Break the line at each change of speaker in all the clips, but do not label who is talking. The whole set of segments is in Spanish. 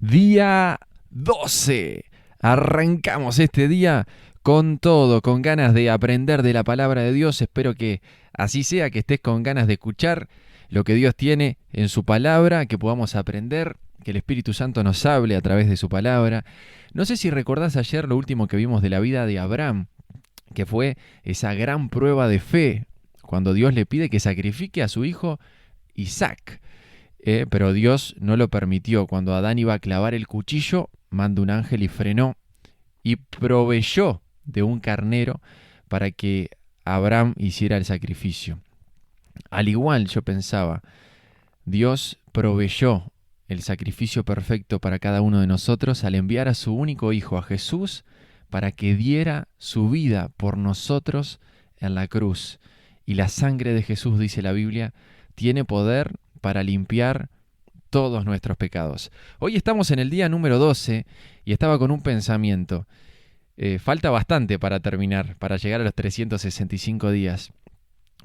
Día 12. Arrancamos este día con todo, con ganas de aprender de la palabra de Dios. Espero que así sea, que estés con ganas de escuchar lo que Dios tiene en su palabra, que podamos aprender, que el Espíritu Santo nos hable a través de su palabra. No sé si recordás ayer lo último que vimos de la vida de Abraham, que fue esa gran prueba de fe, cuando Dios le pide que sacrifique a su hijo Isaac. Pero Dios no lo permitió. Cuando Adán iba a clavar el cuchillo, mandó un ángel y frenó y proveyó de un carnero para que Abraham hiciera el sacrificio. Al igual yo pensaba, Dios proveyó el sacrificio perfecto para cada uno de nosotros al enviar a su único hijo, a Jesús, para que diera su vida por nosotros en la cruz. Y la sangre de Jesús, dice la Biblia, tiene poder para limpiar todos nuestros pecados. Hoy estamos en el día número 12 y estaba con un pensamiento. Falta bastante para terminar, para llegar a los 365 días.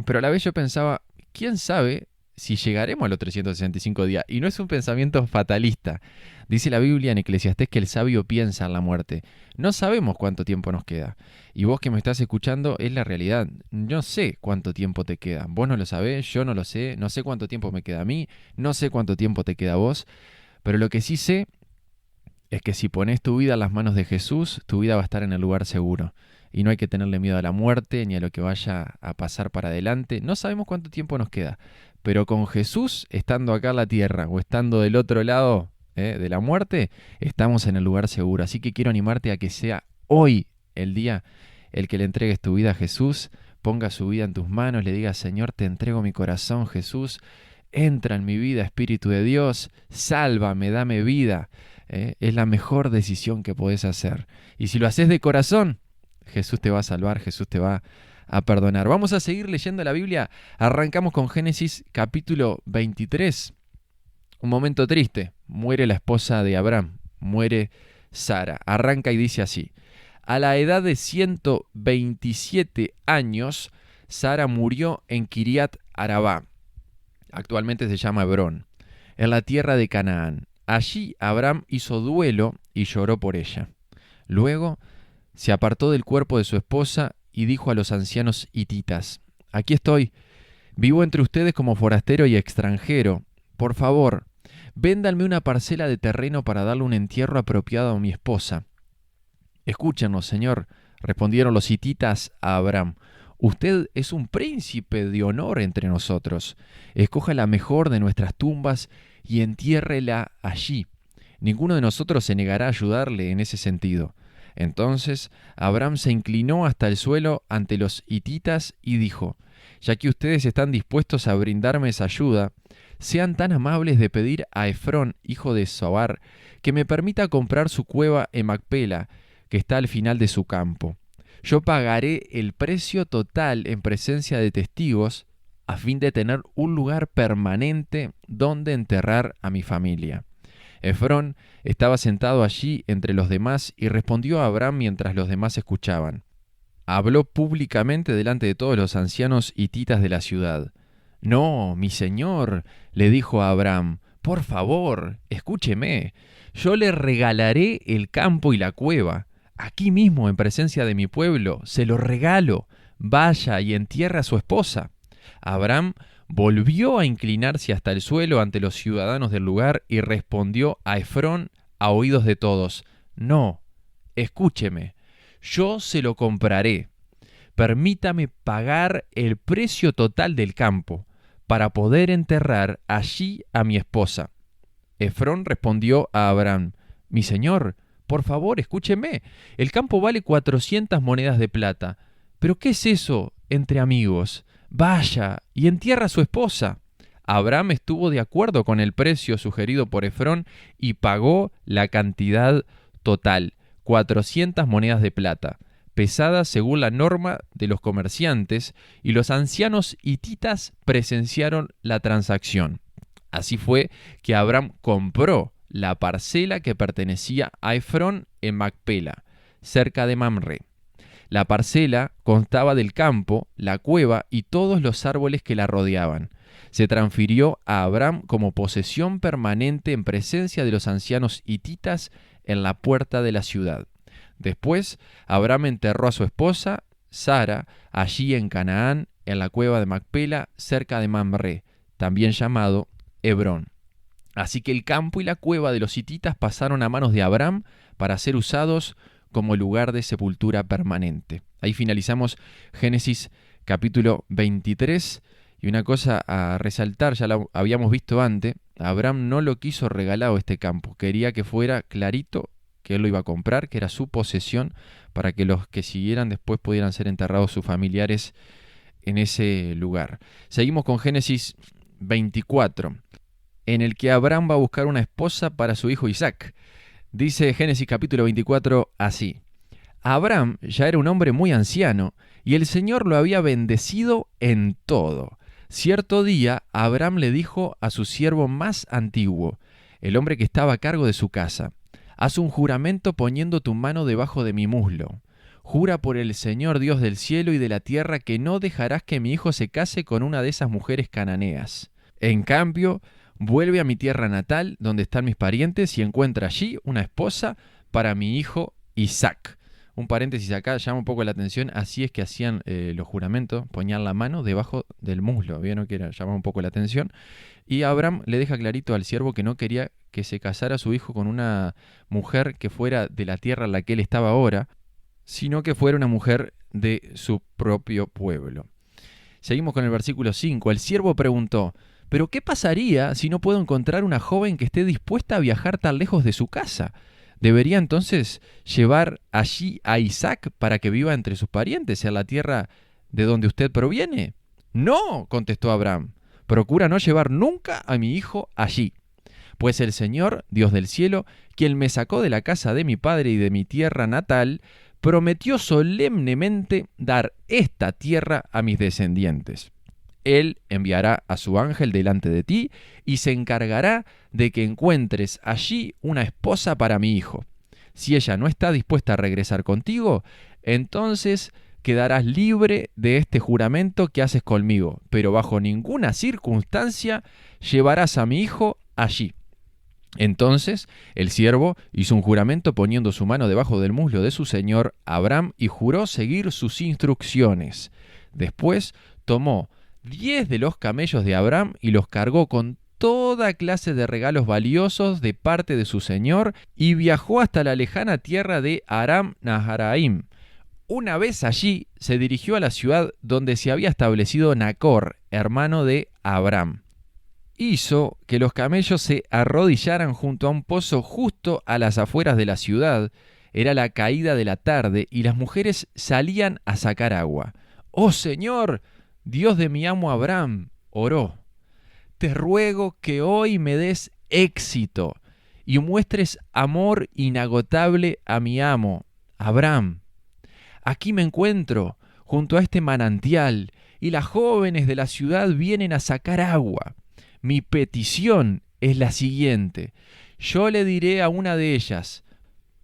Pero a la vez yo pensaba, ¿quién sabe si llegaremos a los 365 días? Y no es un pensamiento fatalista. Dice la Biblia en Eclesiastés que el sabio piensa en la muerte. No sabemos cuánto tiempo nos queda. Y vos que me estás escuchando, es la realidad. No sé cuánto tiempo te queda. Vos no lo sabés, yo no lo sé. No sé cuánto tiempo me queda a mí. No sé cuánto tiempo te queda a vos. Pero lo que sí sé es que si pones tu vida en las manos de Jesús, tu vida va a estar en el lugar seguro. Y no hay que tenerle miedo a la muerte ni a lo que vaya a pasar para adelante. No sabemos cuánto tiempo nos queda. Pero con Jesús, estando acá en la tierra o estando del otro lado de la muerte, estamos en el lugar seguro. Así que quiero animarte a que sea hoy el día el que le entregues tu vida a Jesús, ponga su vida en tus manos, le digas, Señor, te entrego mi corazón, Jesús, entra en mi vida, Espíritu de Dios, sálvame, dame vida. Es la mejor decisión que podés hacer. Y si lo haces de corazón, Jesús te va a salvar, Jesús te va a perdonar. Vamos a seguir leyendo la Biblia. Arrancamos con Génesis capítulo 23. Un momento triste. Muere la esposa de Abraham, muere Sara. Arranca y dice así. A la edad de 127 años, Sara murió en Kiriat Arabá. Actualmente se llama Hebrón, en la tierra de Canaán. Allí Abraham hizo duelo y lloró por ella. Luego se apartó del cuerpo de su esposa y dijo a los ancianos hititas, aquí estoy, vivo entre ustedes como forastero y extranjero. Por favor, véndanme una parcela de terreno para darle un entierro apropiado a mi esposa. Escúchenos, señor, respondieron los hititas a Abraham. Usted es un príncipe de honor entre nosotros. Escoja la mejor de nuestras tumbas y entiérrela allí. Ninguno de nosotros se negará a ayudarle en ese sentido. Entonces Abraham se inclinó hasta el suelo ante los hititas y dijo, ya que ustedes están dispuestos a brindarme esa ayuda, sean tan amables de pedir a Efrón, hijo de Zohar, que me permita comprar su cueva en Macpela, que está al final de su campo. Yo pagaré el precio total en presencia de testigos a fin de tener un lugar permanente donde enterrar a mi familia. Efrón estaba sentado allí entre los demás y respondió a Abraham mientras los demás escuchaban. Habló públicamente delante de todos los ancianos hititas de la ciudad. No, mi señor, le dijo a Abraham, por favor, escúcheme, yo le regalaré el campo y la cueva. Aquí mismo, en presencia de mi pueblo, se lo regalo. Vaya y entierre a su esposa. Abraham volvió a inclinarse hasta el suelo ante los ciudadanos del lugar y respondió a Efrón a oídos de todos, no, escúcheme, yo se lo compraré. Permítame pagar el precio total del campo para poder enterrar allí a mi esposa. Efrón respondió a Abraham, mi señor, por favor, escúcheme, el campo vale 400 monedas de plata. ¿Pero qué es eso entre amigos? Vaya y entierra a su esposa. Abraham estuvo de acuerdo con el precio sugerido por Efrón y pagó la cantidad total, 400 monedas de plata, pesadas según la norma de los comerciantes, y los ancianos hititas presenciaron la transacción. Así fue que Abraham compró la parcela que pertenecía a Efrón en Macpela, cerca de Mamre. La parcela constaba del campo, la cueva y todos los árboles que la rodeaban. se transfirió a Abram como posesión permanente en presencia de los ancianos hititas en la puerta de la ciudad. Después, Abram enterró a su esposa, Sara, allí en Canaán, en la cueva de Macpela, cerca de Mamre, también llamado Hebrón. Así que el campo y la cueva de los hititas pasaron a manos de Abram para ser usados como lugar de sepultura permanente. Ahí finalizamos Génesis capítulo 23. Y una cosa a resaltar, ya la habíamos visto antes, Abram no lo quiso regalado este campo, quería que fuera clarito que él lo iba a comprar, que era su posesión, para que los que siguieran después pudieran ser enterrados sus familiares en ese lugar. Seguimos con Génesis 24, en el que Abram va a buscar una esposa para su hijo Isaac. Dice Génesis capítulo 24 así: Abram ya era un hombre muy anciano, y el Señor lo había bendecido en todo. Cierto día, Abram le dijo a su siervo más antiguo, el hombre que estaba a cargo de su casa: haz un juramento poniendo tu mano debajo de mi muslo. Jura por el Señor Dios del cielo y de la tierra que no dejarás que mi hijo se case con una de esas mujeres cananeas. En cambio, vuelve a mi tierra natal, donde están mis parientes, y encuentra allí una esposa para mi hijo Isaac. Un paréntesis acá, llama un poco la atención, así es que hacían los juramentos, ponían la mano debajo del muslo, ¿vieron que era? Llamaba un poco la atención. Y Abram le deja clarito al siervo que no quería que se casara su hijo con una mujer que fuera de la tierra en la que él estaba ahora, sino que fuera una mujer de su propio pueblo. Seguimos con el versículo 5. El siervo preguntó: ¿pero qué pasaría si no puedo encontrar una joven que esté dispuesta a viajar tan lejos de su casa? ¿Debería entonces llevar allí a Isaac para que viva entre sus parientes en la tierra de donde usted proviene? No, contestó Abram, procura no llevar nunca a mi hijo allí. Pues el Señor, Dios del cielo, quien me sacó de la casa de mi padre y de mi tierra natal, prometió solemnemente dar esta tierra a mis descendientes. Él enviará a su ángel delante de ti y se encargará de que encuentres allí una esposa para mi hijo. Si ella no está dispuesta a regresar contigo, entonces quedarás libre de este juramento que haces conmigo, pero bajo ninguna circunstancia llevarás a mi hijo allí. Entonces el siervo hizo un juramento poniendo su mano debajo del muslo de su señor Abram y juró seguir sus instrucciones. Después tomó 10 de los camellos de Abram y los cargó con toda clase de regalos valiosos de parte de su señor y viajó hasta la lejana tierra de Aram Naharaim. Una vez allí se dirigió a la ciudad donde se había establecido Nacor, hermano de Abram. Hizo que los camellos se arrodillaran junto a un pozo justo a las afueras de la ciudad. Era la caída de la tarde y las mujeres salían a sacar agua. ¡Oh Señor, Dios de mi amo Abram!, oró. Te ruego que hoy me des éxito y muestres amor inagotable a mi amo, Abram. Aquí me encuentro, junto a este manantial, y las jóvenes de la ciudad vienen a sacar agua. Mi petición es la siguiente. Yo le diré a una de ellas: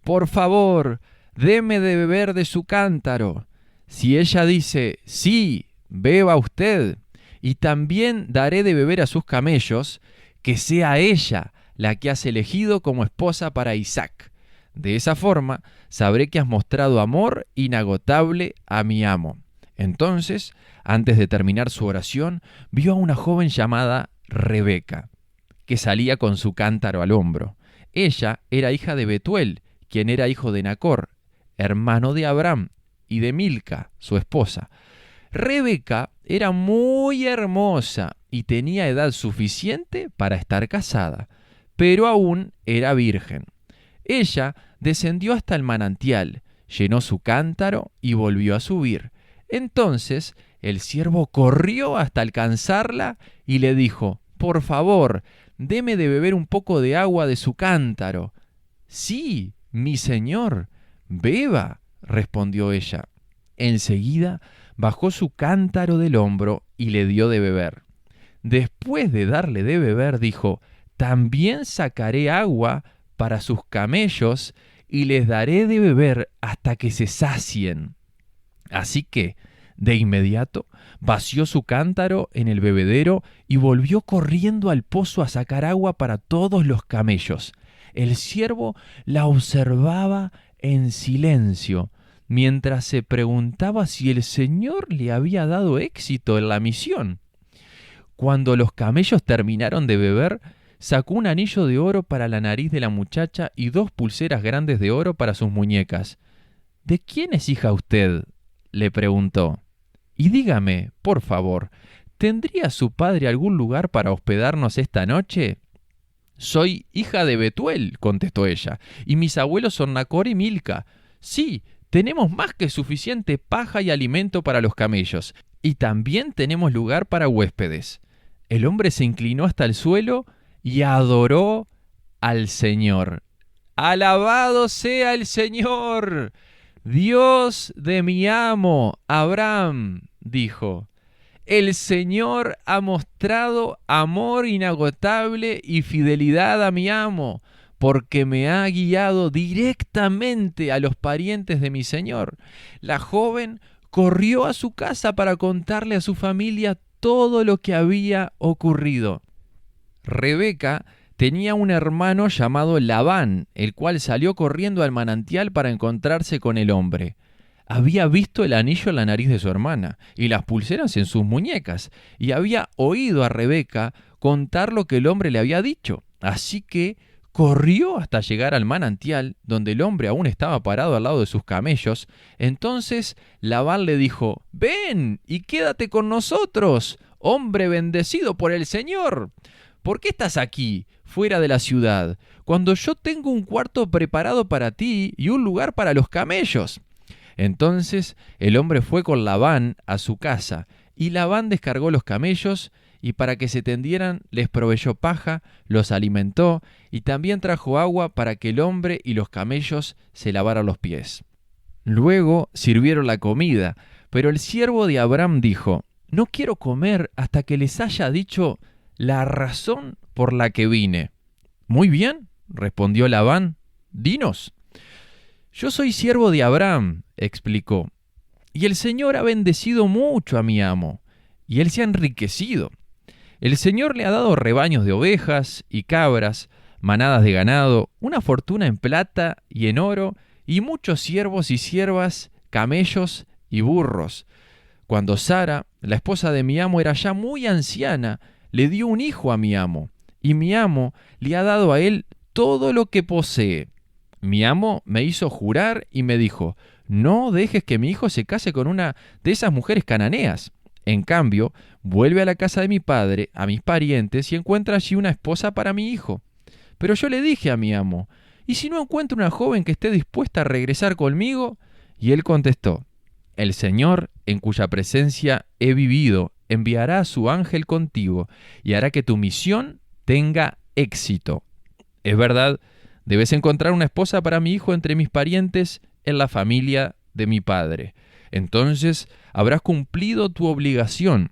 por favor, deme de beber de su cántaro. Si ella dice: sí, beba usted, y también daré de beber a sus camellos, que sea ella la que has elegido como esposa para Isaac. De esa forma sabré que has mostrado amor inagotable a mi amo. Entonces, antes de terminar su oración, vio a una joven llamada Rebeca, que salía con su cántaro al hombro. Ella era hija de Betuel, quien era hijo de Nacor, hermano de Abram, y de Milca, su esposa. Rebeca era muy hermosa y tenía edad suficiente para estar casada, pero aún era virgen. Ella descendió hasta el manantial, llenó su cántaro y volvió a subir. Entonces el siervo corrió hasta alcanzarla y le dijo: por favor, deme de beber un poco de agua de su cántaro. Sí, mi señor, beba, respondió ella. Enseguida bajó su cántaro del hombro y le dio de beber. Después de darle de beber, dijo: también sacaré agua para sus camellos y les daré de beber hasta que se sacien. Así que, de inmediato, vació su cántaro en el bebedero y volvió corriendo al pozo a sacar agua para todos los camellos. El siervo la observaba en silencio, mientras se preguntaba si el Señor le había dado éxito en la misión. Cuando los camellos terminaron de beber, sacó un anillo de oro para la nariz de la muchacha y 2 pulseras grandes de oro para sus muñecas. ¿De quién es hija usted?, le preguntó. Y dígame, por favor, ¿tendría su padre algún lugar para hospedarnos esta noche? Soy hija de Betuel, contestó ella, y mis abuelos son Nacor y Milca. Sí, tenemos más que suficiente paja y alimento para los camellos, y también tenemos lugar para huéspedes. El hombre se inclinó hasta el suelo y adoró al Señor. ¡Alabado sea el Señor! Dios de mi amo, Abraham, dijo. El Señor ha mostrado amor inagotable y fidelidad a mi amo, porque me ha guiado directamente a los parientes de mi Señor. La joven corrió a su casa para contarle a su familia todo lo que había ocurrido. Rebeca tenía un hermano llamado Labán, el cual salió corriendo al manantial para encontrarse con el hombre. Había visto el anillo en la nariz de su hermana y las pulseras en sus muñecas, y había oído a Rebeca contar lo que el hombre le había dicho. Así que corrió hasta llegar al manantial, donde el hombre aún estaba parado al lado de sus camellos. Entonces Labán le dijo: «Ven y quédate con nosotros, hombre bendecido por el Señor. ¿Por qué estás aquí, fuera de la ciudad, cuando yo tengo un cuarto preparado para ti y un lugar para los camellos?» Entonces el hombre fue con Labán a su casa, y Labán descargó los camellos, y para que se tendieran les proveyó paja, los alimentó, y también trajo agua para que el hombre y los camellos se lavaran los pies. Luego sirvieron la comida, pero el siervo de Abraham dijo: «No quiero comer hasta que les haya dicho la razón por la que vine». «Muy bien», respondió Labán, «dinos». «Yo soy siervo de Abraham», explicó, «y el Señor ha bendecido mucho a mi amo, y él se ha enriquecido. El Señor le ha dado rebaños de ovejas y cabras, manadas de ganado, una fortuna en plata y en oro, y muchos siervos y siervas, camellos y burros. Cuando Sara, la esposa de mi amo, era ya muy anciana, le dio un hijo a mi amo, y mi amo le ha dado a él todo lo que posee. Mi amo me hizo jurar y me dijo: no dejes que mi hijo se case con una de esas mujeres cananeas. En cambio, vuelve a la casa de mi padre, a mis parientes, y encuentra allí una esposa para mi hijo. Pero yo le dije a mi amo: ¿y si no encuentro una joven que esté dispuesta a regresar conmigo? Y él contestó: el Señor, en cuya presencia he vivido, enviará a su ángel contigo y hará que tu misión tenga éxito. Es verdad, debes encontrar una esposa para mi hijo entre mis parientes en la familia de mi padre. Entonces habrás cumplido tu obligación.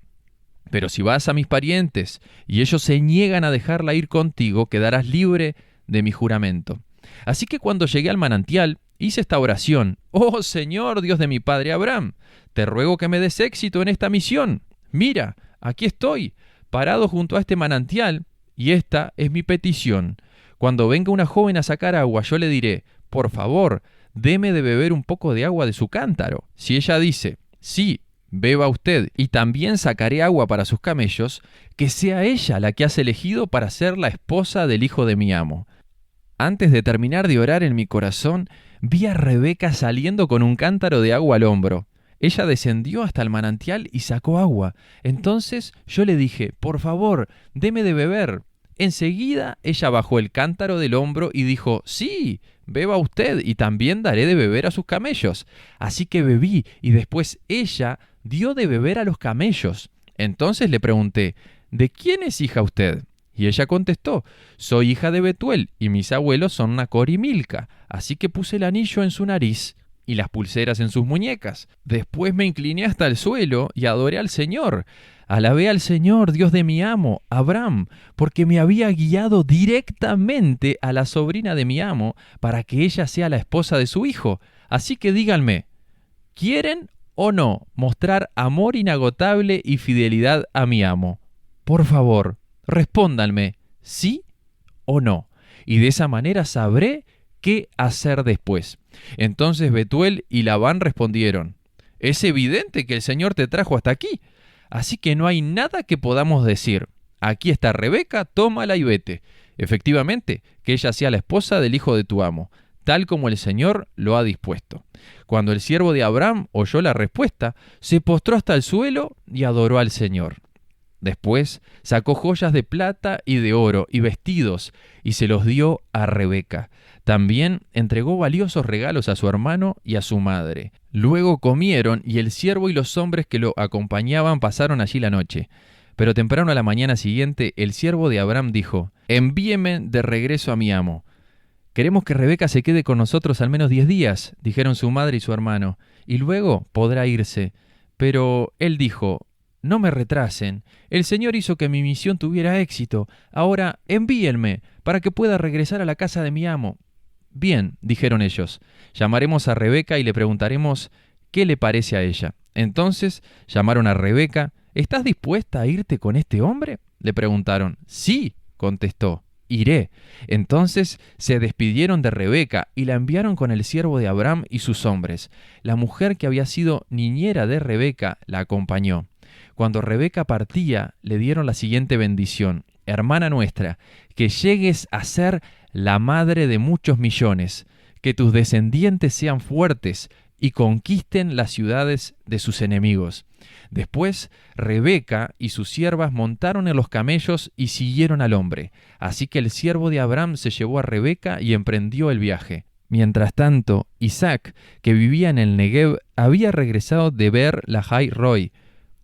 Pero si vas a mis parientes y ellos se niegan a dejarla ir contigo, quedarás libre de mi juramento. Así que cuando llegué al manantial, hice esta oración: oh Señor, Dios de mi padre Abraham, te ruego que me des éxito en esta misión. Mira, aquí estoy, parado junto a este manantial, y esta es mi petición. Cuando venga una joven a sacar agua, yo le diré: por favor, deme de beber un poco de agua de su cántaro. Si ella dice: sí, beba usted, y también sacaré agua para sus camellos, que sea ella la que has elegido para ser la esposa del hijo de mi amo. Antes de terminar de orar en mi corazón, vi a Rebeca saliendo con un cántaro de agua al hombro. Ella descendió hasta el manantial y sacó agua. Entonces yo le dije: por favor, deme de beber. Enseguida ella bajó el cántaro del hombro y dijo: sí, beba usted, y también daré de beber a sus camellos. Así que bebí, y después ella dio de beber a los camellos. Entonces le pregunté: ¿de quién es hija usted? Y ella contestó: soy hija de Betuel, y mis abuelos son Nacor y Milca. Así que puse el anillo en su nariz y las pulseras en sus muñecas. Después me incliné hasta el suelo y adoré al Señor. Alabé al Señor, Dios de mi amo, Abraham, porque me había guiado directamente a la sobrina de mi amo para que ella sea la esposa de su hijo. Así que díganme, ¿quieren o no mostrar amor inagotable y fidelidad a mi amo? Por favor, respóndanme, sí o no, y de esa manera sabré qué hacer después. Entonces Betuel y Labán respondieron: es evidente que el Señor te trajo hasta aquí, así que no hay nada que podamos decir. Aquí está Rebeca, tómala y vete. Efectivamente, que ella sea la esposa del hijo de tu amo, tal como el Señor lo ha dispuesto. Cuando el siervo de Abraham oyó la respuesta, se postró hasta el suelo y adoró al Señor. Después sacó joyas de plata y de oro y vestidos y se los dio a Rebeca. También entregó valiosos regalos a su hermano y a su madre. Luego comieron y el siervo y los hombres que lo acompañaban pasaron allí la noche. Pero temprano a la mañana siguiente el siervo de Abraham dijo: envíeme de regreso a mi amo. Queremos que Rebeca se quede con nosotros al menos 10 días, dijeron su madre y su hermano, y luego podrá irse. Pero él dijo: no me retrasen, el Señor hizo que mi misión tuviera éxito, ahora envíenme para que pueda regresar a la casa de mi amo. Bien, dijeron ellos, llamaremos a Rebeca y le preguntaremos qué le parece a ella. Entonces llamaron a Rebeca. ¿Estás dispuesta a irte con este hombre?, le preguntaron. Sí, contestó, iré. Entonces se despidieron de Rebeca y la enviaron con el siervo de Abraham y sus hombres. La mujer que había sido niñera de Rebeca la acompañó. Cuando Rebeca partía, le dieron la siguiente bendición: hermana nuestra, que llegues a ser la madre de muchos millones, que tus descendientes sean fuertes y conquisten las ciudades de sus enemigos. Después, Rebeca y sus siervas montaron en los camellos y siguieron al hombre. Así que el siervo de Abraham se llevó a Rebeca y emprendió el viaje. Mientras tanto, Isaac, que vivía en el Negev, había regresado de Beer Lahai Roi.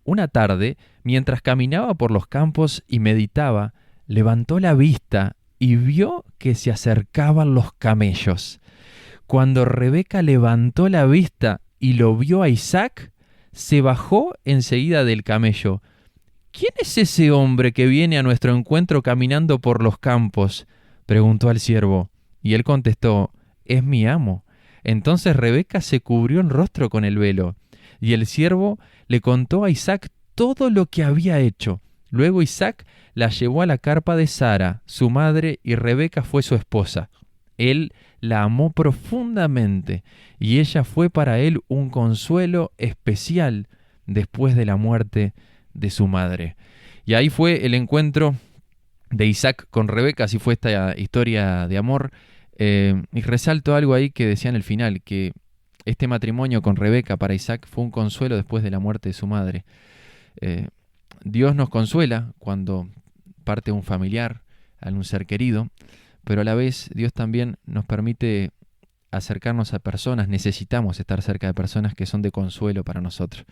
Una tarde, mientras caminaba por los campos y meditaba, levantó la vista y vio que se acercaban los camellos. Cuando Rebeca levantó la vista y lo vio a Isaac, se bajó enseguida del camello. ¿Quién es ese hombre que viene a nuestro encuentro caminando por los campos?, preguntó al siervo. Y él contestó: es mi amo. Entonces Rebeca se cubrió el rostro con el velo, y el siervo le contó a Isaac todo lo que había hecho. Luego Isaac la llevó a la carpa de Sara, su madre, y Rebeca fue su esposa. Él la amó profundamente, y ella fue para él un consuelo especial después de la muerte de su madre. Y ahí fue el encuentro de Isaac con Rebeca, así fue esta historia de amor. Y resalto algo ahí que decía en el final, que este matrimonio con Rebeca para Isaac fue un consuelo después de la muerte de su madre. Dios nos consuela cuando parte un familiar, un ser querido, pero a la vez Dios también nos permite acercarnos a personas. Necesitamos estar cerca de personas que son de consuelo para nosotros.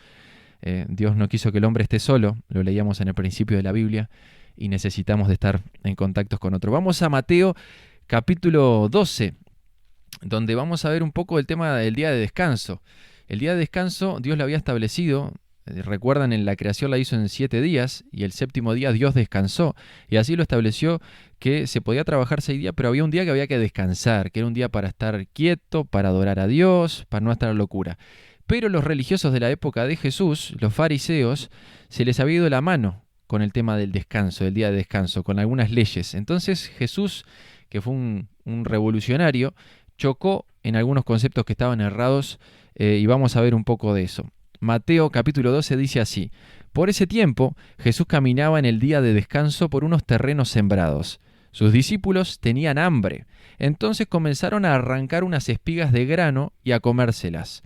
Dios no quiso que el hombre esté solo, lo leíamos en el principio de la Biblia, y necesitamos de estar en contactos con otro. Vamos a Mateo capítulo 12, donde vamos a ver un poco el tema del día de descanso. El día de descanso Dios lo había establecido. Recuerdan, en la creación la hizo en 7 días y el séptimo día Dios descansó, y así lo estableció, que se podía trabajar 6 días, pero había un día que había que descansar, que era un día para estar quieto, para adorar a Dios, para no estar en locura. Pero los religiosos de la época de Jesús, los fariseos, se les había ido la mano con el tema del descanso, del día de descanso, con algunas leyes. Entonces Jesús, que fue un revolucionario, chocó en algunos conceptos que estaban errados, y vamos a ver un poco de eso. Mateo capítulo 12 dice así: por ese tiempo Jesús caminaba en el día de descanso por unos terrenos sembrados. Sus discípulos tenían hambre. Entonces comenzaron a arrancar unas espigas de grano y a comérselas.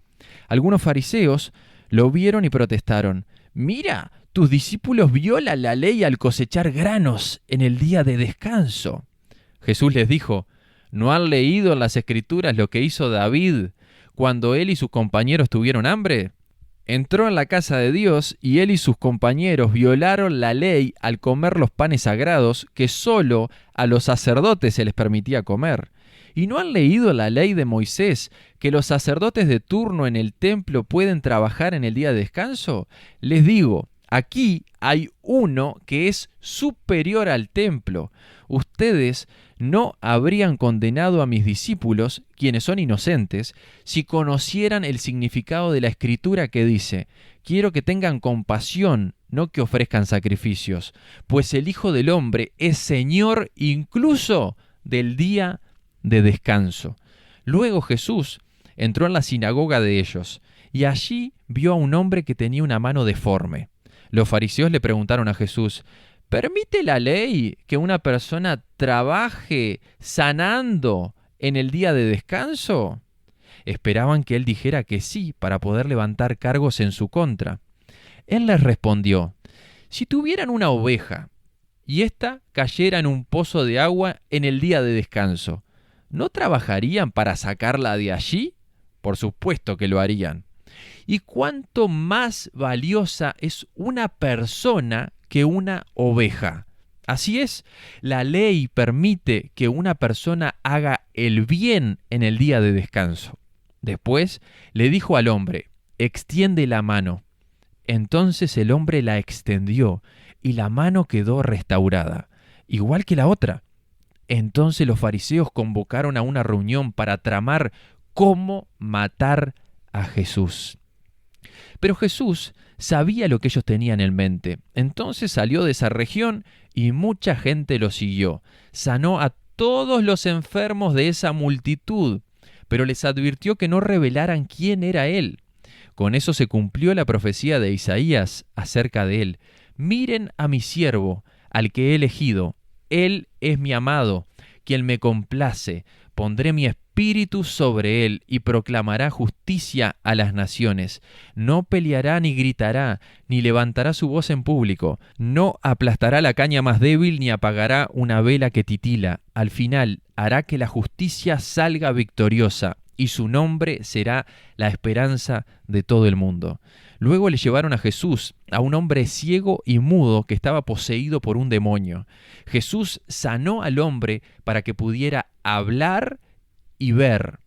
Algunos fariseos lo vieron y protestaron: «Mira, tus discípulos violan la ley al cosechar granos en el día de descanso». Jesús les dijo: ¿no han leído en las Escrituras lo que hizo David cuando él y sus compañeros tuvieron hambre? Entró en la casa de Dios y él y sus compañeros violaron la ley al comer los panes sagrados que solo a los sacerdotes se les permitía comer. ¿Y no han leído la ley de Moisés, que los sacerdotes de turno en el templo pueden trabajar en el día de descanso? Les digo, Aquí hay uno que es superior al templo. Ustedes no habrían condenado a mis discípulos, quienes son inocentes, si conocieran el significado de la Escritura que dice: quiero que tengan compasión, no que ofrezcan sacrificios, pues el Hijo del Hombre es Señor incluso del día de descanso. Luego Jesús entró en la sinagoga de ellos, y allí vio a un hombre que tenía una mano deforme. Los fariseos le preguntaron a Jesús: ¿permite la ley que una persona trabaje sanando en el día de descanso? Esperaban que él dijera que sí para poder levantar cargos en su contra. Él les respondió: si tuvieran una oveja y ésta cayera en un pozo de agua en el día de descanso, ¿no trabajarían para sacarla de allí? Por supuesto que lo harían. ¿Y cuánto más valiosa es una persona que una oveja? Así es, la ley permite que una persona haga el bien en el día de descanso. Después le dijo al hombre: extiende la mano. Entonces el hombre la extendió y la mano quedó restaurada, igual que la otra. Entonces los fariseos convocaron a una reunión para tramar cómo matar a Jesús. Pero Jesús sabía lo que ellos tenían en mente. Entonces salió de esa región y mucha gente lo siguió. Sanó a todos los enfermos de esa multitud, pero les advirtió que no revelaran quién era él. Con eso se cumplió la profecía de Isaías acerca de él. Miren a mi siervo, al que he elegido. Él es mi amado, quien me complace. Pondré mi espíritu sobre él y proclamará justicia a las naciones. No peleará ni gritará, ni levantará su voz en público. No aplastará la caña más débil ni apagará una vela que titila. Al final hará que la justicia salga victoriosa y su nombre será la esperanza de todo el mundo. Luego le llevaron a Jesús, a un hombre ciego y mudo que estaba poseído por un demonio. Jesús sanó al hombre para que pudiera hablar y ver.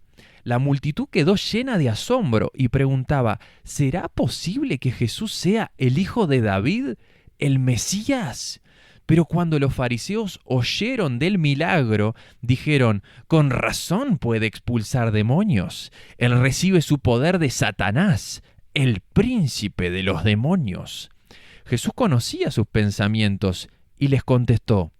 La multitud quedó llena de asombro y preguntaba: ¿será posible que Jesús sea el hijo de David, el Mesías? Pero cuando los fariseos oyeron del milagro, dijeron: con razón puede expulsar demonios. Él recibe su poder de Satanás, el príncipe de los demonios. Jesús conocía sus pensamientos y les contestó: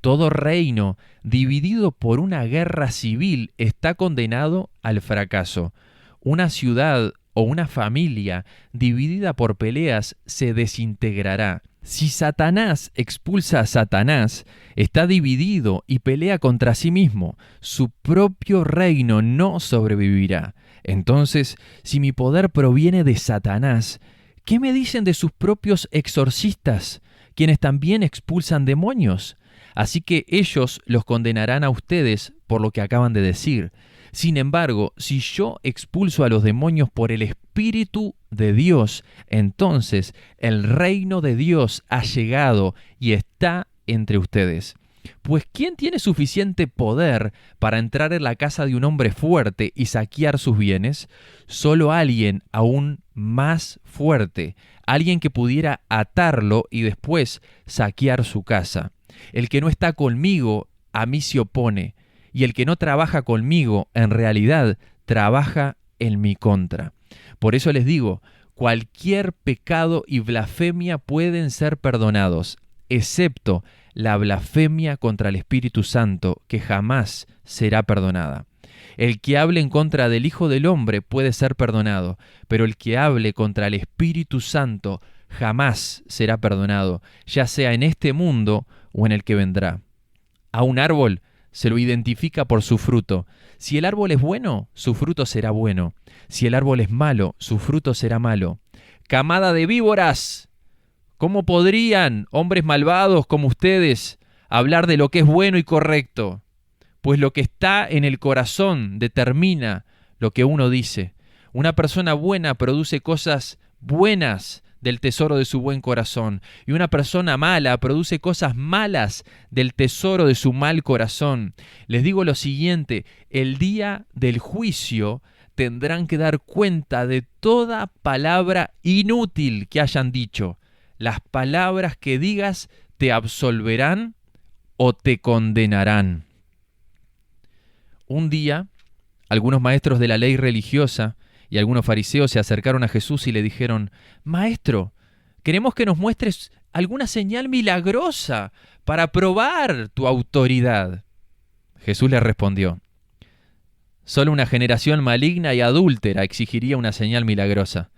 todo reino dividido por una guerra civil está condenado al fracaso. Una ciudad o una familia dividida por peleas se desintegrará. Si Satanás expulsa a Satanás, está dividido y pelea contra sí mismo. Su propio reino no sobrevivirá. Entonces, si mi poder proviene de Satanás, ¿qué me dicen de sus propios exorcistas, quienes también expulsan demonios? Así que ellos los condenarán a ustedes por lo que acaban de decir. Sin embargo, si yo expulso a los demonios por el Espíritu de Dios, entonces el reino de Dios ha llegado y está entre ustedes. Pues ¿quién tiene suficiente poder para entrar en la casa de un hombre fuerte y saquear sus bienes? Solo alguien aún más fuerte, alguien que pudiera atarlo y después saquear su casa. El que no está conmigo, a mí se opone, y el que no trabaja conmigo, en realidad, trabaja en mi contra. Por eso les digo, cualquier pecado y blasfemia pueden ser perdonados, excepto la blasfemia contra el Espíritu Santo, que jamás será perdonada. El que hable en contra del Hijo del Hombre puede ser perdonado, pero el que hable contra el Espíritu Santo jamás será perdonado, ya sea en este mundo o en el que vendrá. A un árbol se lo identifica por su fruto. Si el árbol es bueno, su fruto será bueno. Si el árbol es malo, su fruto será malo. ¡Camada de víboras! ¿Cómo podrían hombres malvados como ustedes hablar de lo que es bueno y correcto? Pues lo que está en el corazón determina lo que uno dice. Una persona buena produce cosas buenas del tesoro de su buen corazón, y una persona mala produce cosas malas del tesoro de su mal corazón. Les digo lo siguiente: el día del juicio tendrán que dar cuenta de toda palabra inútil que hayan dicho. Las palabras que digas te absolverán o te condenarán. Un día, algunos maestros de la ley religiosa y algunos fariseos se acercaron a Jesús y le dijeron: Maestro, queremos que nos muestres alguna señal milagrosa para probar tu autoridad. Jesús les respondió: Solo una generación maligna y adúltera exigiría una señal milagrosa,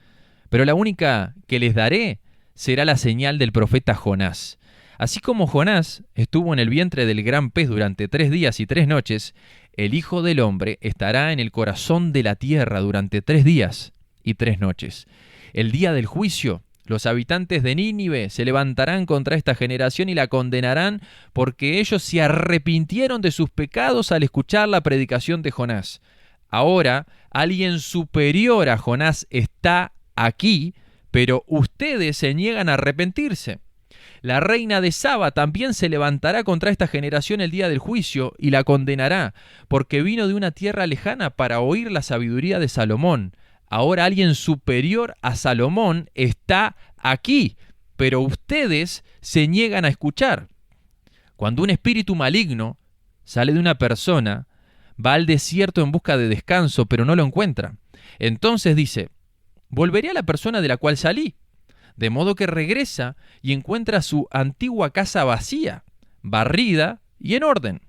pero la única que les daré será la señal del profeta Jonás. Así como Jonás estuvo en el vientre del gran pez durante 3 días y 3 noches, el Hijo del Hombre estará en el corazón de la tierra durante 3 días y 3 noches. El día del juicio, los habitantes de Nínive se levantarán contra esta generación y la condenarán porque ellos se arrepintieron de sus pecados al escuchar la predicación de Jonás. Ahora, alguien superior a Jonás está aquí, pero ustedes se niegan a arrepentirse. La reina de Saba también se levantará contra esta generación el día del juicio y la condenará, porque vino de una tierra lejana para oír la sabiduría de Salomón. Ahora alguien superior a Salomón está aquí, pero ustedes se niegan a escuchar. Cuando un espíritu maligno sale de una persona, va al desierto en busca de descanso, pero no lo encuentra. Entonces dice: volveré a la persona de la cual salí. De modo que regresa y encuentra su antigua casa vacía, barrida y en orden.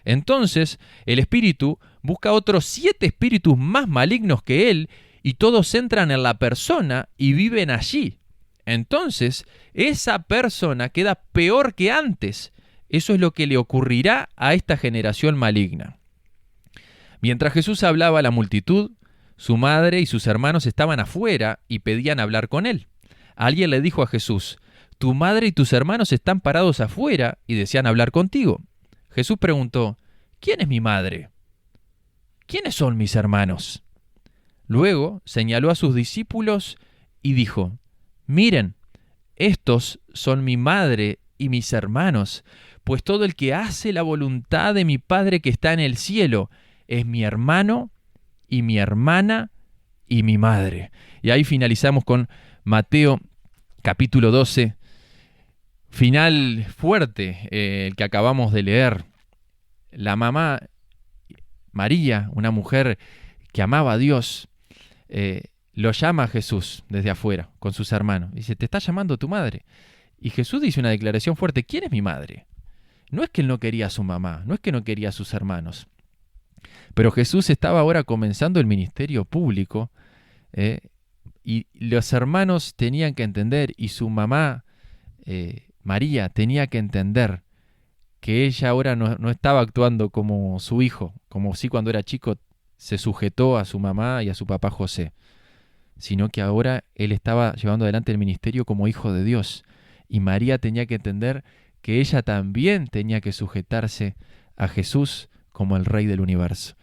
Entonces el espíritu busca otros 7 espíritus más malignos que él, y todos entran en la persona y viven allí. Entonces esa persona queda peor que antes. Eso es lo que le ocurrirá a esta generación maligna. Mientras Jesús hablaba a la multitud, su madre y sus hermanos estaban afuera y pedían hablar con él. Alguien le dijo a Jesús: tu madre y tus hermanos están parados afuera y desean hablar contigo. Jesús preguntó: ¿quién es mi madre? ¿Quiénes son mis hermanos? Luego señaló a sus discípulos y dijo: miren, estos son mi madre y mis hermanos, pues todo el que hace la voluntad de mi Padre que está en el cielo es mi hermano y mi hermana y mi madre. Y ahí finalizamos con Mateo capítulo 12, final fuerte, el que acabamos de leer. La mamá María, una mujer que amaba a Dios, lo llama a Jesús desde afuera con sus hermanos. Dice: te está llamando tu madre. Y Jesús dice una declaración fuerte: ¿quién es mi madre? No es que él no quería a su mamá, no es que no quería a sus hermanos. Pero Jesús estaba ahora comenzando el ministerio público, y los hermanos tenían que entender, y su mamá, María, tenía que entender que ella ahora no estaba actuando como su hijo, como si cuando era chico se sujetó a su mamá y a su papá José, sino que ahora él estaba llevando adelante el ministerio como hijo de Dios. Y María tenía que entender que ella también tenía que sujetarse a Jesús como el Rey del universo.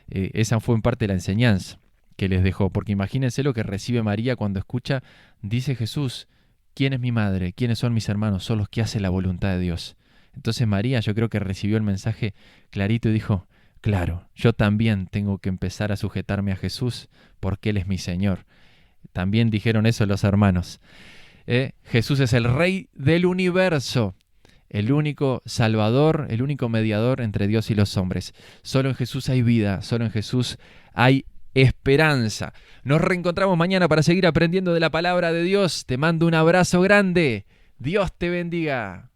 Esa fue en parte la enseñanza que les dejó, porque imagínense lo que recibe María cuando escucha: dice Jesús, ¿quién es mi madre? ¿Quiénes son mis hermanos? Son los que hacen la voluntad de Dios. Entonces María, yo creo que recibió el mensaje clarito y dijo: claro, yo también tengo que empezar a sujetarme a Jesús porque Él es mi Señor. También dijeron eso los hermanos. Jesús es el Rey del universo, el único Salvador, el único mediador entre Dios y los hombres. Solo en Jesús hay vida, solo en Jesús hay esperanza. Nos reencontramos mañana para seguir aprendiendo de la palabra de Dios. Te mando un abrazo grande. Dios te bendiga.